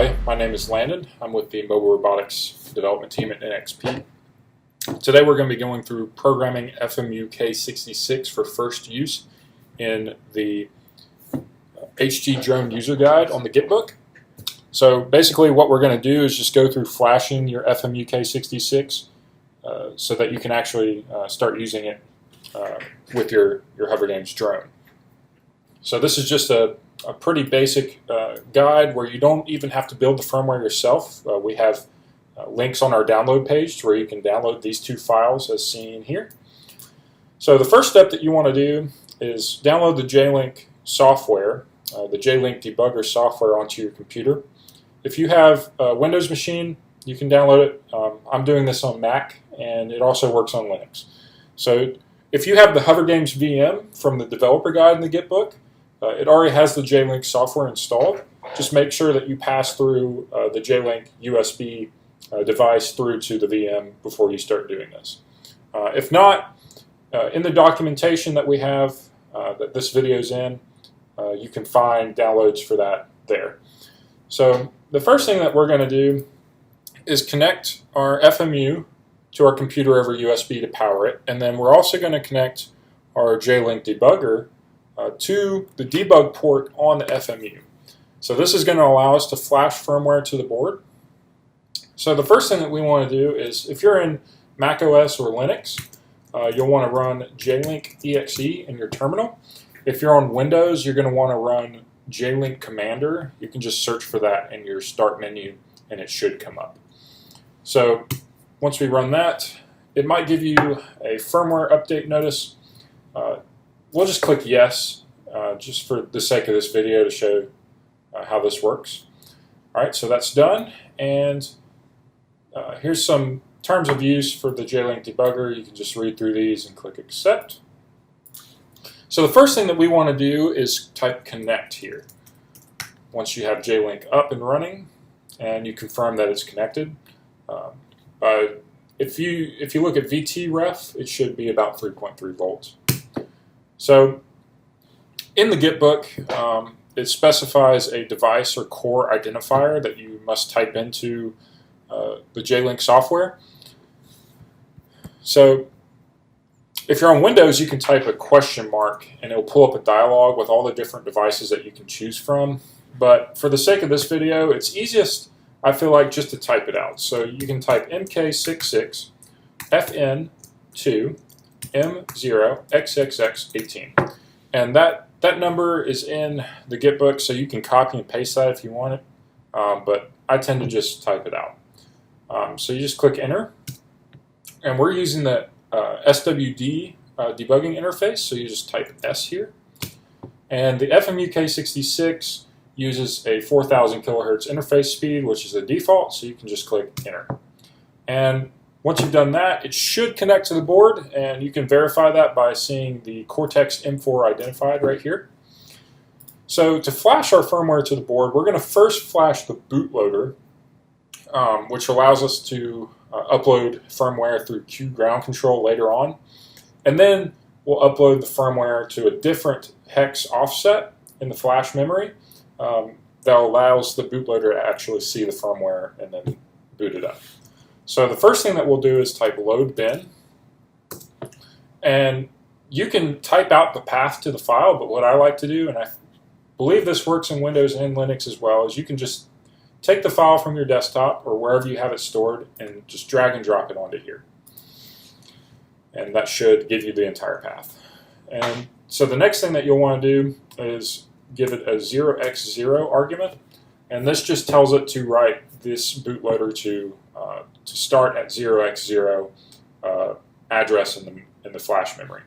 Hey, my name is Landon. I'm with the mobile robotics development team at NXP. Today we're going to be going through programming FMUK66 for first use in the HG drone user guide on the Gitbook. So basically what we're going to do is just go through flashing your FMUK66 so that you can actually start using it with your HoverGames drone. So this is just a pretty basic guide where you don't even have to build the firmware yourself. We have links on our download page where you can download these two files as seen here. So the first step that you want to do is download the J-Link software, the J-Link debugger software onto your computer. If you have a Windows machine, you can download it. I'm doing this on Mac, and it also works on Linux. So if you have the HoverGames VM from the developer guide in the Gitbook, it already has the J-Link software installed. Just make sure that you pass through the J-Link USB device through to the VM before you start doing this. If not, in the documentation that we have that this video is in, you can find downloads for that there. So the first thing that we're going to do is connect our FMU to our computer over USB to power it, and then we're also going to connect our J-Link debugger to the debug port on the FMU. So this is going to allow us to flash firmware to the board. So the first thing that we want to do is, if you're in Mac OS or Linux, you'll want to run J-Link exe in your terminal. If you're on Windows, you're going to want to run J-Link Commander. You can just search for that in your start menu and it should come up. So once we run that, it might give you a firmware update notice. We'll just click yes, just for the sake of this video to show how this works. All right, so that's done, and here's some terms of use for the J-Link debugger. You can just read through these and click accept. So the first thing that we want to do is type connect here. Once you have J-Link up and running, and you confirm that it's connected. If you look at VTref, it should be about 3.3 volts. So in the Gitbook, it specifies a device or core identifier that you must type into the J-Link software. So if you're on Windows, you can type a question mark and it'll pull up a dialog with all the different devices that you can choose from. But for the sake of this video, it's easiest, I feel like, just to type it out. So you can type MK66 FN2 M0XXX18, and that number is in the Gitbook, so you can copy and paste that if you want it, but I tend to just type it out. So you just click enter, and we're using the SWD debugging interface, so you just type S here, and the FMUK66 uses a 4000 kilohertz interface speed, which is the default, so you can just click enter. And once you've done that, it should connect to the board, and you can verify that by seeing the Cortex M4 identified right here. So to flash our firmware to the board, we're going to first flash the bootloader, which allows us to upload firmware through Q ground control later on. And then we'll upload the firmware to a different hex offset in the flash memory that allows the bootloader to actually see the firmware and then boot it up. So the first thing that we'll do is type load bin, and you can type out the path to the file, but what I like to do, and I believe this works in Windows and Linux as well, is you can just take the file from your desktop or wherever you have it stored and just drag and drop it onto here. And that should give you the entire path. And so the next thing that you'll want to do is give it a 0x0 argument, and this just tells it to write this bootloader to start at 0x0 address in the flash memory.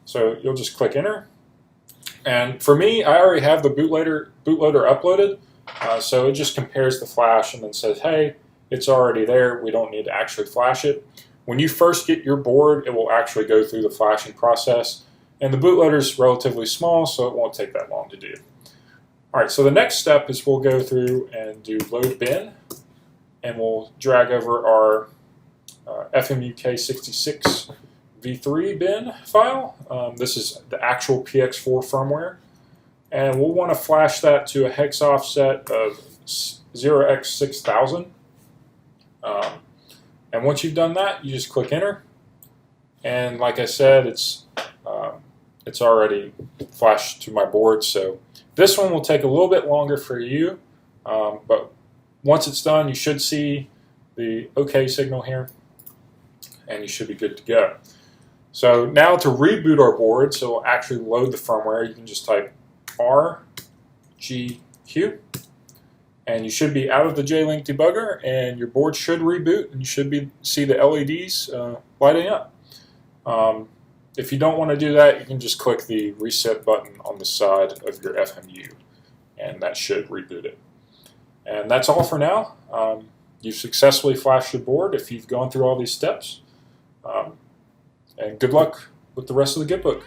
So you'll just click enter, and for me, I already have the bootloader uploaded, so it just compares the flash and then says, hey, it's already there, we don't need to actually flash it. When you first get your board, it will actually go through the flashing process, and the bootloader is relatively small, so it won't take that long to do. Alright, so the next step is we'll go through and do load bin, and we'll drag over our FMUK66 v3 bin file. This is the actual PX4 firmware, and we'll want to flash that to a hex offset of 0x6000. And once you've done that, you just click enter. And like I said, it's already flashed to my board. So this one will take a little bit longer for you, but once it's done, you should see the OK signal here, and you should be good to go. So now to reboot our board, so we'll actually load the firmware, you can just type RGQ, and you should be out of the J-Link debugger, and your board should reboot, and you should see the LEDs lighting up. If you don't want to do that, you can just click the reset button on the side of your FMU, and that should reboot it. And that's all for now. You've successfully flashed your board if you've gone through all these steps. And good luck with the rest of the Git book.